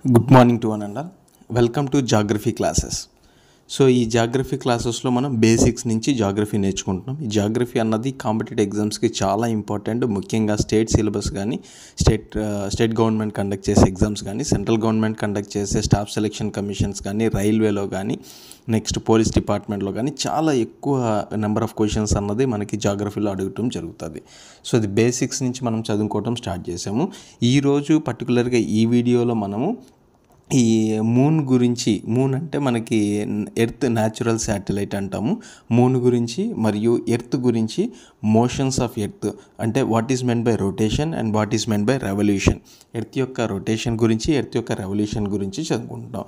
Good morning to one and all. Welcome to geography classes. So ఈ geography క్లాసెస్లో మనం basics నుంచి geography నేర్చుకుంటున్నాం. ఈ జాగ్రఫీ అన్నది కాంపిటేటివ్ ఎగ్జామ్స్కి చాలా ఇంపార్టెంట్. ముఖ్యంగా స్టేట్ సిలబస్ కానీ స్టేట్ గవర్నమెంట్ కండక్ట్ చేసే ఎగ్జామ్స్ కానీ, సెంట్రల్ గవర్నమెంట్ కండక్ట్ చేసే స్టాఫ్ సెలెక్షన్ కమిషన్స్ కానీ, రైల్వేలో కానీ, నెక్స్ట్ పోలీస్ డిపార్ట్మెంట్లో కానీ చాలా ఎక్కువ నెంబర్ ఆఫ్ క్వశ్చన్స్ అన్నది మనకి జాగ్రఫీలో అడగటం జరుగుతుంది. సో ఇది బేసిక్స్ నుంచి మనం చదువుకోవటం స్టార్ట్ చేసాము. ఈరోజు పర్టికులర్గా ఈ వీడియోలో మనము ఈ మూన్ గురించి, మూన్ అంటే మనకి ఎర్త్ న్యాచురల్ శాటిలైట్ అంటాము. మూన్ గురించి మరియు ఎర్త్ గురించి, మోషన్స్ ఆఫ్ ఎర్త్ అంటే what is meant by rotation and what is meant by revolution, earth యొక్క రొటేషన్ గురించి, ఎర్త్ యొక్క రెవల్యూషన్ గురించి చదువుకుంటాం.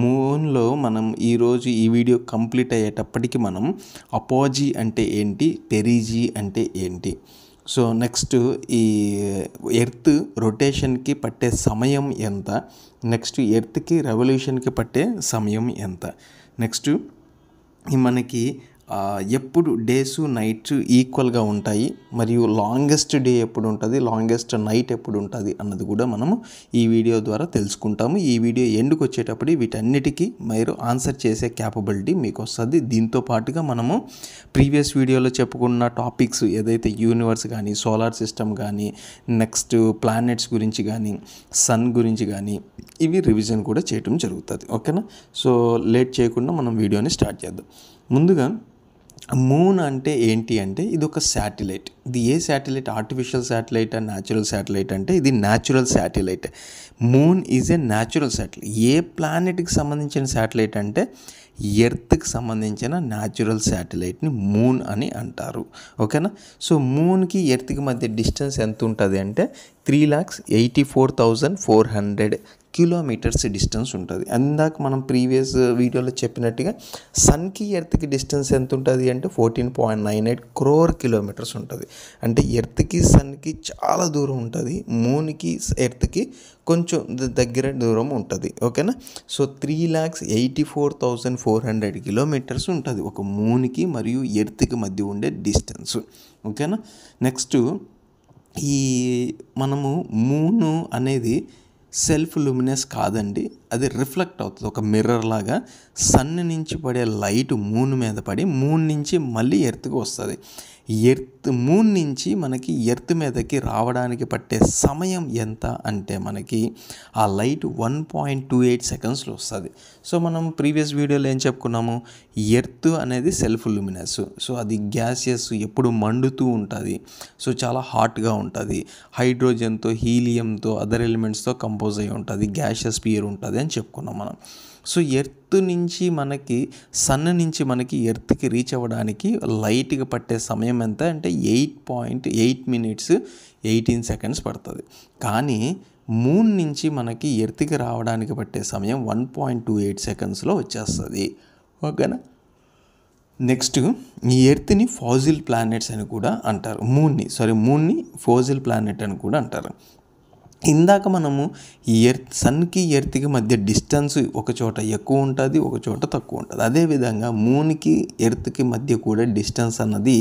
మూన్లో మనం ఈరోజు ఈ వీడియో కంప్లీట్ అయ్యేటప్పటికి మనం అపోజీ అంటే ఏంటి, పెరిజీ అంటే ఏంటి, సో నెక్స్ట్ ఈ ఎర్త్ రొటేషన్కి పట్టే సమయం ఎంత, నెక్స్ట్ ఎర్త్కి రెవల్యూషన్కి పట్టే సమయం ఎంత, నెక్స్ట్ మనకి ఎప్పుడు డేస్ నైట్స్ ఈక్వల్గా ఉంటాయి మరియు లాంగెస్ట్ డే ఎప్పుడు ఉంటుంది, లాంగెస్ట్ నైట్ ఎప్పుడు ఉంటుంది అన్నది కూడా మనము ఈ వీడియో ద్వారా తెలుసుకుంటాము. ఈ వీడియో ఎండ్కి వచ్చేటప్పుడు వీటన్నిటికీ మీరు ఆన్సర్ చేసే క్యాపబిలిటీ మీకు వస్తుంది. దీంతో పాటుగా మనము ప్రీవియస్ వీడియోలో చెప్పుకున్న టాపిక్స్ ఏదైతే యూనివర్స్ కానీ, సోలార్ సిస్టమ్ కానీ, నెక్స్ట్ ప్లానెట్స్ గురించి కానీ, సన్ గురించి కానీ ఇవి రివిజన్ కూడా చేయటం జరుగుతుంది. ఓకేనా? సో లేట్ చేయకుండా మనం వీడియోని స్టార్ట్ చేద్దాం. ముందుగా మూన్ అంటే ఏంటి అంటే ఇది ఒక శాటిలైట్. ఇది ఏ satellite? Artificial satellite and natural satellite అంటే ఇది natural satellite. Moon is a natural satellite. ఏ ప్లానెట్కి సంబంధించిన శాటిలైట్ అంటే ఎర్త్కి సంబంధించిన న్యాచురల్ శాటిలైట్ని మూన్ అని అంటారు. ఓకేనా? సో మూన్కి ఎర్త్కి మధ్య డిస్టెన్స్ ఎంత ఉంటుంది అంటే 3,84,400 కిలోమీటర్స్ డిస్టెన్స్ ఉంటుంది. అందాక మనం ప్రీవియస్ వీడియోలో చెప్పినట్టుగా సన్కి ఎర్త్కి డిస్టెన్స్ ఎంత ఉంటుంది అంటే 14.98 crore కిలోమీటర్స్ ఉంటుంది. అంటే ఎర్త్కి సన్కి చాలా దూరం ఉంటుంది, మూన్కి ఎర్త్కి కొంచెం దగ్గర దూరం ఉంటుంది. ఓకేనా? సో 3,84,400 కిలోమీటర్స్ ఉంటుంది ఒక మూన్కి మరియు ఎర్త్కి మధ్య ఉండే డిస్టెన్స్. ఓకేనా? నెక్స్ట్ ఈ మనము మూను అనేది సెల్ఫ్ లూమినస్ కాదండి, అది రిఫ్లెక్ట్ అవుతుంది. ఒక మిర్రర్ లాగా సన్ నుంచి పడే లైట్ మూన్ మీద పడి మూన్ నుంచి మళ్ళీ ఎర్త్కి వస్తుంది. మూన్ నుంచి మనకి ఎర్త్ మీదకి రావడానికి పట్టే సమయం ఎంత అంటే మనకి ఆ లైట్ 1.28 సెకండ్స్లో వస్తుంది. సో మనం ప్రీవియస్ వీడియోలో ఏం చెప్పుకున్నాము, ఎర్త్ అనేది సెల్ఫ్ లూమినస్. సో అది గ్యాసియస్, ఎప్పుడు మండుతూ ఉంటుంది, సో చాలా హాట్గా ఉంటుంది, హైడ్రోజన్తో, హీలియంతో, అదర్ ఎలిమెంట్స్తో కంపోజ్ అయి ఉంటుంది, గ్యాషియస్ స్పియర్ ఉంటుంది అని చెప్పుకున్నాం మనం. సో ఎర్త్ నుంచి మనకి, సన్ నుంచి మనకి ఎర్త్కి రీచ్ అవ్వడానికి లైట్గా పట్టే సమయం ఎంత అంటే 8.8 minutes 18 seconds పడుతుంది. కానీ మూన్ నుంచి మనకి ఎర్త్కి రావడానికి పట్టే సమయం 1.28 secondsలో వచ్చేస్తుంది. ఓకేనా? నెక్స్ట్ ఈ ఎర్త్ని ఫాజిల్ ప్లానెట్స్ అని కూడా అంటారు. మూన్ని ఫాజిల్ ప్లానెట్ అని కూడా అంటారు. ఇందాక మనము సన్కి ఎర్త్కి మధ్య డిస్టెన్స్ ఒక చోట ఎక్కువ ఉంటుంది, ఒక చోట తక్కువ ఉంటుంది. అదేవిధంగా మూన్కి ఎర్త్కి మధ్య కూడా డిస్టెన్స్ అన్నది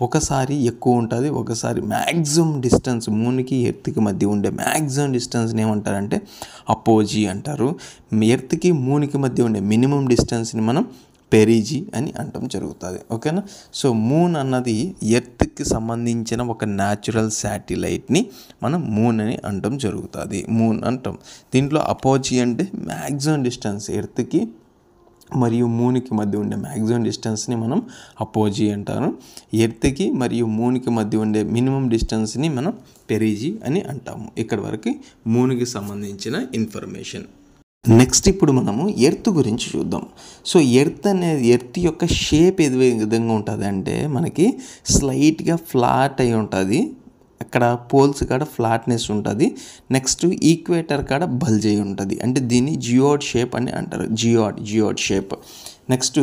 ఒకసారి ఎక్కువ ఉంటుంది, ఒకసారి మ్యాక్సిమం డిస్టెన్స్ మూన్కి ఎర్త్కి మధ్య ఉండే మ్యాక్సిమం డిస్టెన్స్ని ఏమంటారంటే అపోజీ అంటారు. ఎర్త్కి మూన్కి మధ్య ఉండే మినిమం డిస్టెన్స్ని మనం పెరిజీ అని అంటాం జరుగుతుంది. ఓకేనా? సో మూన్ అన్నది ఎర్త్కి సంబంధించిన ఒక న్యాచురల్ శాటిలైట్ని మనం మూన్ అని అంటాం జరుగుతుంది. మూన్ అంటాం. దీంట్లో అపోజీ అంటే మ్యాక్సిమం డిస్టెన్స్, ఎర్త్కి మరియు మూన్కి మధ్య ఉండే మ్యాక్సిమం డిస్టెన్స్ని మనం అపోజీ అంటారు. ఎర్త్కి మరియు మూన్కి మధ్య ఉండే మినిమం డిస్టెన్స్ని మనం పెరిజీ అని అంటాము. ఇక్కడ వరకు మూన్కి సంబంధించిన ఇన్ఫర్మేషన్. నెక్స్ట్ ఇప్పుడు మనము ఎర్త్ గురించి చూద్దాం. సో ఎర్త్ యొక్క షేప్ ఏ విధంగా ఉంటుంది అంటే మనకి స్లైట్గా ఫ్లాట్ అయి ఉంటుంది, అక్కడ పోల్స్ కాడ ఫ్లాట్నెస్ ఉంటుంది, నెక్స్ట్ ఈక్వేటర్ కాడ బల్జ్ అయి ఉంటుంది. అంటే దీన్ని జియోడ్ షేప్ అని అంటారు. జియోడ్ షేప్. నెక్స్ట్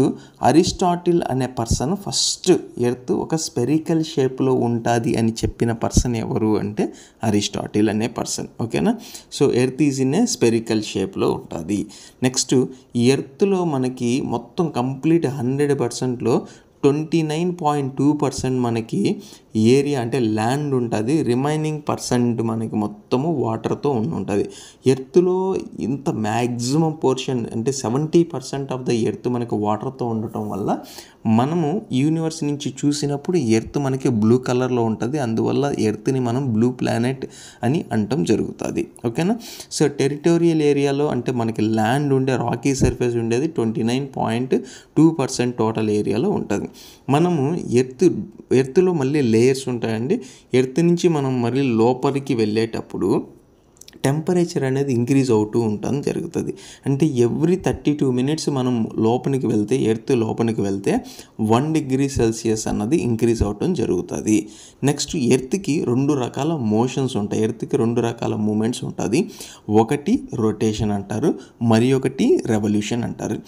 అరిస్టాటిల్ అనే పర్సన్ ఫస్ట్ ఎర్త్ ఒక స్పెరికల్ షేప్లో ఉంటుంది అని చెప్పిన పర్సన్ ఎవరు అంటే అరిస్టాటిల్ అనే పర్సన్. ఓకేనా? So earth is in a spherical షేప్లో ఉంటుంది. నెక్స్ట్ ఎర్త్లో మనకి మొత్తం కంప్లీట్ 100%లో 29.2% మనకి ఏరియా అంటే ల్యాండ్ ఉంటుంది, రిమైనింగ్ పర్సెంట్ మనకి మొత్తము వాటర్తో ఉంటుంది. ఎర్త్లో ఇంత మ్యాక్సిమం పోర్షన్ అంటే 70% ఆఫ్ ద ఎర్త్ మనకి వాటర్తో ఉండటం వల్ల మనము యూనివర్స్ నుంచి చూసినప్పుడు ఎర్త్ మనకి బ్లూ కలర్లో ఉంటుంది. అందువల్ల ఎర్త్ని మనం బ్లూ ప్లానెట్ అని అంటం జరుగుతుంది. ఓకేనా. సో టెరిటోరియల్ ఏరియాలో అంటే మనకి ల్యాండ్ ఉండే రాకీ సర్ఫేస్ ఉండేది 29.2% టోటల్ ఏరియాలో ఉంటుంది. మనము ఎర్త్లో మళ్ళీ లేయర్స్ ఉంటాయండి. ఎర్త్ నుంచి మనం మళ్ళీ లోపలికి వెళ్ళేటప్పుడు టెంపరేచర్ అనేది ఇంక్రీజ్ అవుతూ ఉంటుంది జరుగుతుంది. అంటే ఎవ్రీ 32 మినిట్స్ మనం లోపలికి వెళ్తే ఎర్త్ లోపలికి వెళ్తే 1 డిగ్రీ సెల్సియస్ అన్నది ఇంక్రీజ్ అవటం జరుగుతుంది. నెక్స్ట్ ఎర్త్కి 2 రకాల మోషన్స్ ఉంటాయి. ఎర్త్కి 2 రకాల మూమెంట్స్ ఉంటుంది. ఒకటి రొటేషన్ అంటారు, మరి ఒకటి రెవల్యూషన్ అంటారు.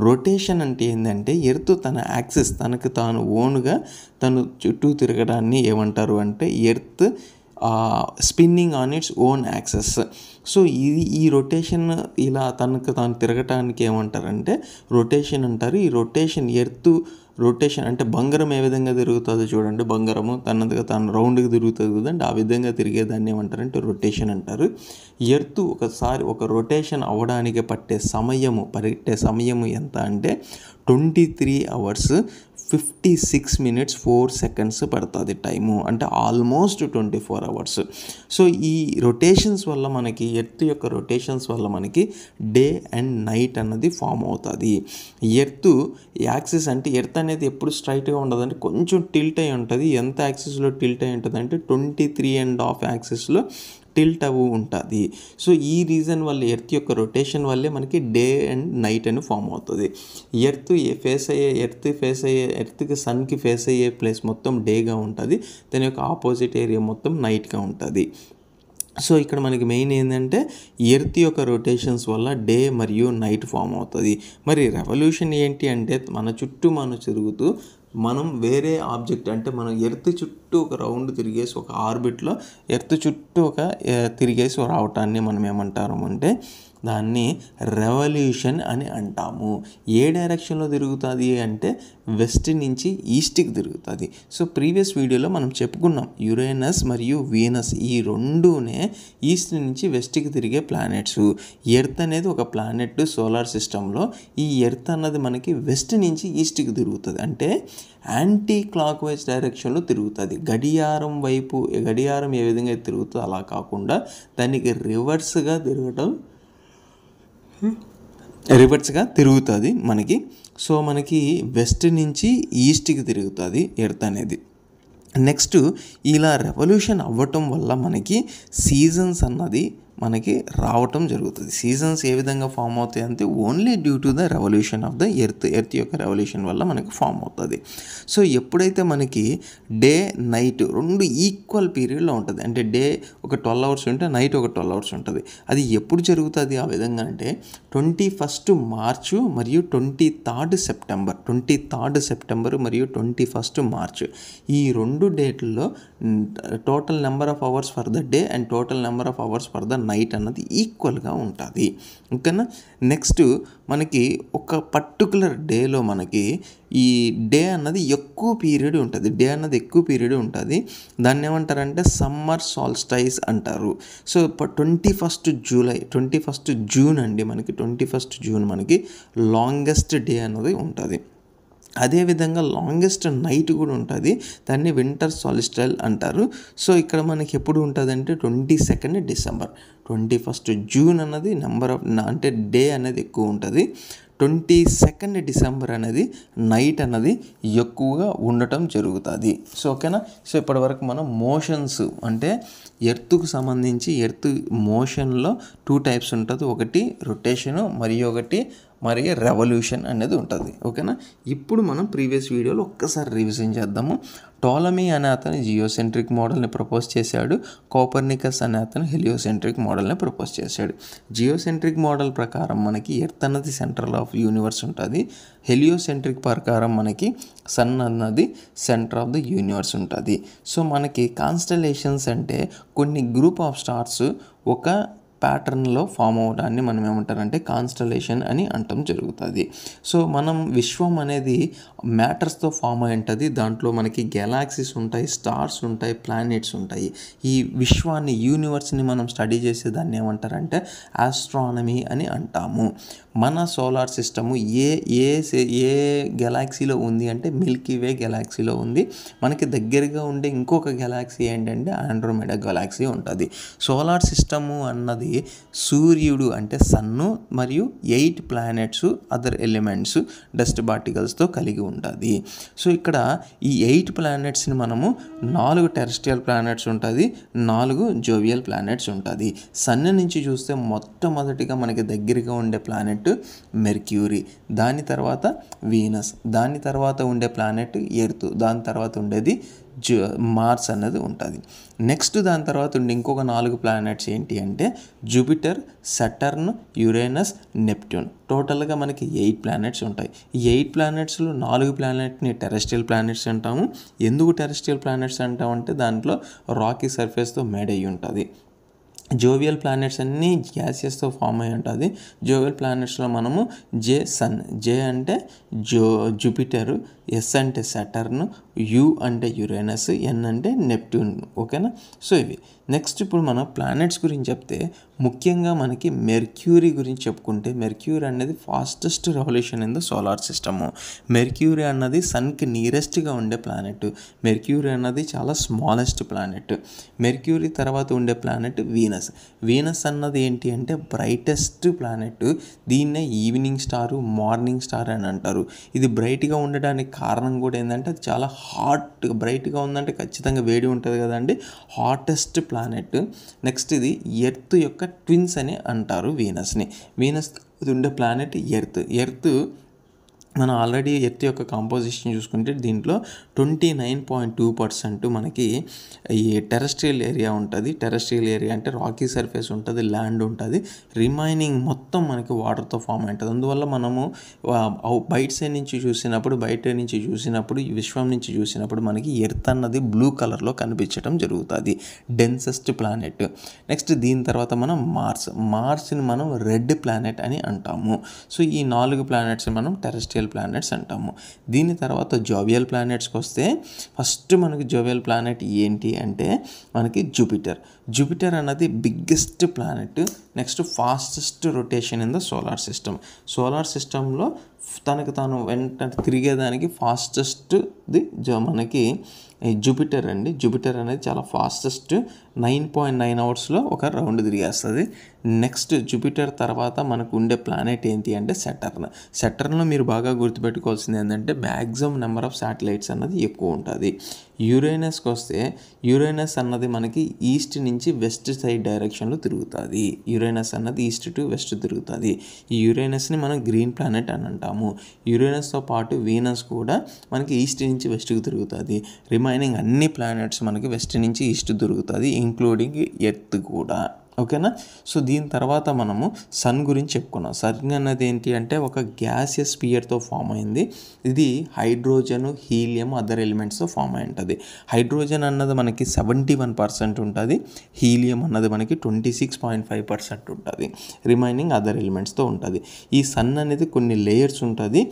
రొటేషన్ అంటే ఏంటంటే ఎర్త్ తన యాక్సిస్ తనకు తాను ఓన్గా తను చుట్టూ తిరగడాన్ని ఏమంటారు అంటే earth spinning on its own access. So ఈ రొటేషన్ ఇలా తనకు తాను తిరగటానికి ఏమంటారంటే రొటేషన్ అంటారు. ఈ రొటేషన్ ఎర్త్ రొటేషన్ అంటే బంగారం ఏ విధంగా తిరుగుతుందో చూడండి, బంగారము తనదిగా తాను రౌండ్గా తిరుగుతుంది కదండి, ఆ విధంగా తిరిగేదాన్ని ఏమంటారంటే రొటేషన్ అంటారు. ఎర్త్ ఒకసారి ఒక రొటేషన్ అవ్వడానికి పట్టే సమయము ఎంత అంటే 23 hours 56 minutes 4 seconds పడుతుంది టైము, అంటే ఆల్మోస్ట్ 24 hours. సో ఈ రొటేషన్స్ వల్ల మనకి ఎర్త్ యొక్క రొటేషన్స్ వల్ల మనకి డే అండ్ నైట్ అన్నది ఫామ్ అవుతుంది. ఎర్త్ యాక్సిస్ అంటే ఎర్త్ అనేది ఎప్పుడు స్ట్రైట్గా ఉండదంటే కొంచెం టిల్ట్ అయి ఉంటుంది. ఎంత యాక్సిస్లో టిల్ట్ అయి ఉంటుంది అంటే 23.5 యాక్సిస్లో టిల్ట్ అవ్వు ఉంటుంది. సో ఈ రీజన్ వల్ల ఎర్త్ యొక్క రొటేషన్ వల్లే మనకి డే అండ్ నైట్ అని ఫామ్ అవుతుంది. ఎర్త్కి సన్కి ఫేస్ అయ్యే ప్లేస్ మొత్తం డేగా ఉంటుంది, దాని యొక్క ఆపోజిట్ ఏరియా మొత్తం నైట్గా ఉంటుంది. సో ఇక్కడ మనకి మెయిన్ ఏంటంటే ఎర్త్ యొక్క రొటేషన్స్ వల్ల డే మరియు నైట్ ఫామ్ అవుతుంది. మరి రెవల్యూషన్ ఏంటి అంటే మన చుట్టూ మనం తిరుగుతూ మనం వేరే ఆబ్జెక్ట్ అంటే మనం ఎర్త్ చుట్టూ ఒక రౌండ్ తిరిగేసి ఒక ఆర్బిట్లో ఎర్త్ చుట్టూ తిరిగేసి రావటాన్ని మనం ఏమంటాము అంటే దాన్ని రెవల్యూషన్ అని అంటాము. ఏ డైరెక్షన్లో తిరుగుతుంది అంటే వెస్ట్ నుంచి ఈస్ట్కి తిరుగుతుంది. సో ప్రీవియస్ వీడియోలో మనం చెప్పుకున్నాం యురేనస్ మరియు వీనస్ ఈ రెండునే ఈస్ట్ నుంచి వెస్ట్కి తిరిగే ప్లానెట్స్. ఎర్త్ అనేది ఒక ప్లానెట్ సోలార్ సిస్టంలో. ఈ ఎర్త్ అన్నది మనకి వెస్ట్ నుంచి ఈస్ట్కి తిరుగుతుంది, అంటే యాంటీ క్లాక్ వైజ్ డైరెక్షన్లో తిరుగుతుంది. గడియారం ఏ విధంగా తిరుగుతుందో అలా కాకుండా దానికి రివర్స్గా తిరుగుతుంది మనకి. సో మనకి వెస్ట్ నుంచి ఈస్ట్కి తిరుగుతుంది ఎర్త్ అనేది. నెక్స్ట్ ఇలా రెవల్యూషన్ అవ్వటం వల్ల మనకి సీజన్స్ అన్నది మనకి రావటం జరుగుతుంది. సీజన్స్ ఏ విధంగా ఫామ్ అవుతాయి అంటే only due to the revolution of the earth యొక్క రెవల్యూషన్ వల్ల మనకి ఫామ్ అవుతుంది. సో ఎప్పుడైతే మనకి డే నైట్ రెండు ఈక్వల్ పీరియడ్లో ఉంటుంది, అంటే డే ఒక 12 hours ఉంటే నైట్ ఒక 12 hours ఉంటుంది. అది ఎప్పుడు జరుగుతుంది ఆ విధంగా అంటే 21 March మరియు 23 September మరియు 21 March ఈ 2 డేట్లలో total number of hours for the day and total number of hours for the night అన్నది ఈక్వల్గా ఉంటుంది. ఓకేనా. నెక్స్ట్ మనకి ఒక పర్టికులర్ డేలో మనకి ఈ డే అన్నది ఎక్కువ పీరియడ్ ఉంటుంది. దాన్ని ఏమంటారంటే సమ్మర్ సాల్స్టైస్ అంటారు. సో 21 జూన్ అండి మనకి 21 జూన్ మనకి లాంగెస్ట్ డే అన్నది ఉంటుంది. అదేవిధంగా లాంగెస్ట్ నైట్ కూడా ఉంటుంది, దాన్ని వింటర్ సాలిస్టైల్ అంటారు. సో ఇక్కడ మనకి ఎప్పుడు ఉంటుంది అంటే 22 December 21 జూన్ అన్నది అంటే డే అనేది ఎక్కువ ఉంటుంది. 22 December అనేది నైట్ అన్నది ఎక్కువగా ఉండటం జరుగుతుంది. సో ఓకేనా. సో ఇప్పటివరకు మనం మోషన్స్ అంటే ఎర్త్కు సంబంధించి ఎర్త్ మోషన్లో 2 types ఉంటుంది, ఒకటి రొటేషను మరియు రెవల్యూషన్ అనేది ఉంటుంది. ఓకేనా. ఇప్పుడు మనం ప్రీవియస్ వీడియోలో ఒక్కసారి రివిజన్ చేద్దాము. టోలమీ అనే అతను జియోసెంట్రిక్ మోడల్ని ప్రపోజ్ చేశాడు. కోపర్నికస్ అనే అతను హెలియోసెంట్రిక్ మోడల్ని ప్రపోజ్ చేశాడు. జియోసెంట్రిక్ మోడల్ ప్రకారం మనకి ఎర్త్ అన్నది సెంటర్ ఆఫ్ యూనివర్స్ ఉంటుంది. హెలియోసెంట్రిక్ ప్రకారం మనకి సన్ అన్నది సెంటర్ ఆఫ్ ద యూనివర్స్ ఉంటుంది. సో మనకి కాన్స్టలేషన్స్ అంటే కొన్ని గ్రూప్ ఆఫ్ స్టార్స్ ఒక ప్యాటర్న్లో ఫామ్ అవడాన్ని మనం ఏమంటారంటే కాన్స్టలేషన్ అని అంటాం జరుగుతుంది. సో మనం విశ్వం అనేది మ్యాటర్స్తో ఫామ్ అయి ఉంటుంది. దాంట్లో మనకి గెలాక్సీస్ ఉంటాయి, స్టార్స్ ఉంటాయి, ప్లానెట్స్ ఉంటాయి. ఈ విశ్వాన్ని, యూనివర్స్ని మనం స్టడీ చేసే దాన్ని ఏమంటారంటే ఆస్ట్రానమీ అని అంటాము. మన సోలార్ సిస్టము ఏ గెలాక్సీలో ఉంది అంటే మిల్కీ వే గెలాక్సీలో ఉంది. మనకి దగ్గరగా ఉండే ఇంకొక గెలాక్సీ ఏంటంటే ఆండ్రోమెడా గెలాక్సీ ఉంటుంది. సోలార్ సిస్టము అన్నది సూర్యుడు అంటే సన్ను మరియు 8 ప్లానెట్స్, అదర్ ఎలిమెంట్స్, డస్ట్ పార్టికల్స్తో కలిగి ఉంటుంది. సో ఇక్కడ ఈ 8 ప్లానెట్స్ని మనము 4 టెరెస్ట్రియల్ ప్లానెట్స్ ఉంటుంది, 4 జోవియల్ ప్లానెట్స్ ఉంటుంది. సన్ నుంచి చూస్తే మొట్టమొదటిగా మనకి దగ్గరగా ఉండే ప్లానెట్ మెర్క్యూరీ, దాని తర్వాత వీనస్, దాని తర్వాత ఉండే ప్లానెట్ ఎర్త్, దాని తర్వాత ఉండేది మార్స్ అన్నది ఉంటుంది. నెక్స్ట్ దాని తర్వాత ఉండే ఇంకొక 4 ప్లానెట్స్ ఏంటి అంటే జూపిటర్, సటర్న్, యురేనస్, నెప్ట్యూన్. టోటల్గా మనకి 8 ప్లానెట్స్ ఉంటాయి. ఈ 8 ప్లానెట్స్లో 4 ప్లానెట్ని టెరెస్ట్రియల్ ప్లానెట్స్ అంటాము. ఎందుకు టెరెస్ట్రియల్ ప్లానెట్స్ అంటామంటే దాంట్లో రాకీ సర్ఫేస్తో మేడ్ అయ్యి ఉంటుంది. జోవియల్ ప్లానెట్స్ అన్నీ గ్యాసియస్తో ఫామ్ అయి ఉంటుంది. జోవియల్ ప్లానెట్స్లో మనము సన్, జే అంటే జూపిటర్, ఎస్ అంటే సాటర్న్, యు అంటే యురేనస్, ఎన్ అంటే నెప్ట్యూన్. ఓకేనా? సో ఇవి. నెక్స్ట్ ఇప్పుడు మనం ప్లానెట్స్ గురించి చెప్తే ముఖ్యంగా మనకి మెర్క్యూరీ గురించి చెప్పుకుంటే మెర్క్యూరీ అనేది fastest revolution in the solar system. Mercury అన్నది సన్కి నియరెస్ట్గా ఉండే ప్లానెట్. మెర్క్యూరీ అన్నది చాలా స్మాలెస్ట్ ప్లానెట్. మెర్క్యూరీ తర్వాత ఉండే ప్లానెట్ వీనస్. వీనస్ అన్నది ఏంటి అంటే బ్రైటెస్ట్ ప్లానెట్. దీన్నే ఈవినింగ్ స్టారు, మార్నింగ్ స్టార్ అని అంటారు. ఇది బ్రైట్గా ఉండడానికి కారణం కూడా ఏంటంటే అది చాలా బ్రైట్గా ఉందంటే ఖచ్చితంగా వేడి ఉంటుంది కదండి. Hottest planet. నెక్స్ట్ ఇది ఎర్త్ యొక్క ట్విన్స్ అని అంటారు వీనస్ని. వీనస్ ఉండే ప్లానెట్ ఎర్త్ మనం ఆల్రెడీ ఎర్త్ యొక్క కాంపోజిషన్ చూసుకుంటే దీంట్లో 29.2% మనకి ఈ టెరెస్ట్రియల్ ఏరియా ఉంటుంది. టెరెస్ట్రియల్ ఏరియా అంటే రాకీ సర్ఫేస్ ఉంటుంది, ల్యాండ్ ఉంటుంది. రిమైనింగ్ మొత్తం మనకి వాటర్తో ఫామ్ అయి ఉంటుంది. అందువల్ల మనము బయట నుంచి చూసినప్పుడు ఈ విశ్వం నుంచి చూసినప్పుడు మనకి ఎర్త్ అన్నది బ్లూ కలర్లో కనిపించడం జరుగుతుంది. Densest planet. నెక్స్ట్ దీని తర్వాత మనం మార్స్ని మనం రెడ్ ప్లానెట్ అని అంటాము. సో ఈ 4 ప్లానెట్స్ మనం టెరెస్ట్రియల్ ప్లానెట్స్ అంటాము. దీని తర్వాత జోవియల్ ప్లానెట్స్కి వస్తే ఫస్ట్ మనకి జోవియల్ ప్లానెట్ ఏంటి అంటే మనకి జూపిటర్ అన్నది biggest planet. Next fastest rotation in the solar సిస్టంలో తనకు తాను వెంట తిరిగేదానికి ఫాస్టెస్ట్ది మనకి జూపిటర్ అండి. జూపిటర్ అనేది చాలా ఫాస్టెస్ట్. 9.9 అవర్స్లో ఒక రౌండ్ తిరిగేస్తుంది. నెక్స్ట్ జూపిటర్ తర్వాత మనకు ఉండే ప్లానెట్ ఏంటి అంటే సెటర్న్లో మీరు బాగా గుర్తుపెట్టుకోవాల్సింది ఏంటంటే మ్యాక్సిమం నెంబర్ ఆఫ్ శాటిలైట్స్ అన్నది ఎక్కువ ఉంటుంది. యురేనస్కి వస్తే యురేనస్ అన్నది మనకి ఈస్ట్ నుంచి వెస్ట్ సైడ్ డైరెక్షన్లో తిరుగుతుంది. యురేనస్ అన్నది ఈస్ట్ టు వెస్ట్ తిరుగుతుంది. ఈ యురేనస్ని మనం గ్రీన్ ప్లానెట్ అని అంటాము. యురేనస్తో పాటు వీనస్ కూడా మనకి ఈస్ట్ నుంచి వెస్ట్కి తిరుగుతుంది. రిమైనింగ్ అన్ని ప్లానెట్స్ మనకి వెస్ట్ నుంచి ఈస్ట్ తిరుగుతుంది, ఇంక్లూడింగ్ ఎర్త్ కూడా. ఓకేనా? సో దీని తర్వాత మనము సన్ గురించి చెప్పుకున్నాం. సన్ అన్నది ఏంటి అంటే ఒక గ్యాసియస్ స్పియర్తో ఫామ్ అయింది. ఇది హైడ్రోజన్, హీలియం, అదర్ ఎలిమెంట్స్తో ఫామ్ అయి ఉంటుంది. హైడ్రోజన్ అన్నది మనకి 71% ఉంటుంది. హీలియం అన్నది మనకి 26.5% ఉంటుంది. రిమైనింగ్ అదర్ ఎలిమెంట్స్తో ఉంటుంది. ఈ సన్ అనేది కొన్ని లేయర్స్ ఉంటుంది.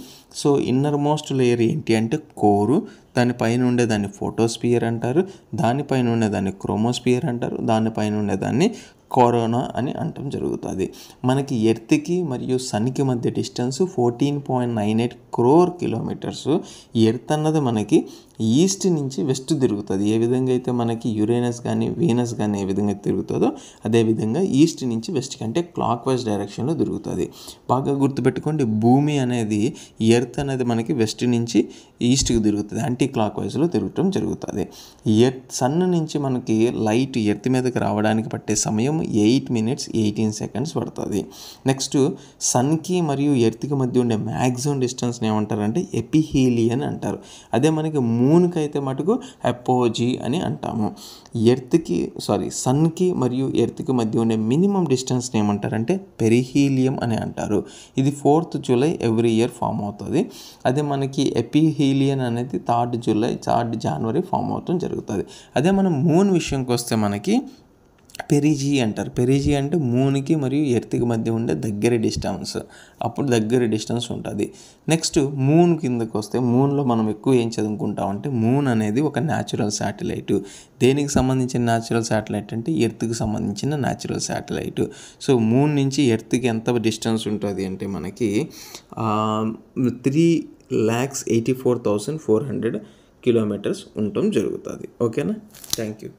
సో ఇన్నర్ మోస్ట్ లేయర్ ఏంటి అంటే కోరు. దానిపైన ఉండేదాన్ని ఫోటోస్పియర్ అంటారు. దానిపైన ఉండేదాన్ని క్రోమోస్పియర్ అంటారు. దానిపైన ఉండేదాన్ని కరోనా అని అంటం జరుగుతుంది. మనకి ఎర్త్కి మరియు సన్కి మధ్య డిస్టెన్స్ 14.98 crore కిలోమీటర్స్. ఎర్త్ అన్నది మనకి ఈస్ట్ నుంచి వెస్ట్ తిరుగుతుంది. ఏ విధంగా అయితే మనకి యురేనస్ కానీ వీనస్ కానీ ఏ విధంగా తిరుగుతుందో అదేవిధంగా ఈస్ట్ నుంచి వెస్ట్కి అంటే క్లాక్ వైజ్ డైరెక్షన్లో తిరుగుతుంది. బాగా గుర్తుపెట్టుకోండి, భూమి అనేది ఎర్త్ అనేది మనకి వెస్ట్ నుంచి ఈస్ట్కి తిరుగుతుంది, యాంటీ క్లాక్ వైజ్లో తిరగటం జరుగుతుంది. సన్ నుంచి మనకి లైట్ ఎర్త్ మీదకి రావడానికి పట్టే సమయం 8 minutes 18 seconds పడుతుంది. నెక్స్ట్ సన్కి మరియు ఎర్త్కి మధ్య ఉండే మ్యాక్సిమం డిస్టెన్స్ని ఏమంటారంటే ఎపిహీలియన్ అంటారు. అదే మనకి మూన్కి అయితే మటుకు అపోజీ అని అంటాము. సన్కి మరియు ఎర్త్కి మధ్య ఉండే మినిమం డిస్టెన్స్ని ఏమంటారంటే పెరిహీలియం అని అంటారు. ఇది 4th July every year form అవుతుంది. అదే మనకి ఎపిహీలియన్ అనేది 3rd January ఫామ్ అవుతాం జరుగుతుంది. అదే మనం మూన్ విషయంకి వస్తే మనకి పెరిజీ అంటారు. పెరిజీ అంటే మూన్కి మరియు ఎర్త్కి మధ్య ఉండే దగ్గర డిస్టెన్స్, అప్పుడు దగ్గర డిస్టెన్స్ ఉంటుంది. నెక్స్ట్ మూన్ కిందకి వస్తే మూన్లో మనం ఎక్కువ ఏం చదువుకుంటామంటే మూన్ అనేది ఒక న్యాచురల్ శాటిలైట్. దేనికి సంబంధించిన న్యాచురల్ శాటిలైట్ అంటే ఎర్త్కి సంబంధించిన న్యాచురల్ శాటిలైట్. సో మూన్ నుంచి ఎర్త్కి ఎంత డిస్టెన్స్ ఉంటుంది అంటే మనకి 3,84,400 కిలోమీటర్స్ ఉండటం జరుగుతుంది. ఓకేనా? Thank you.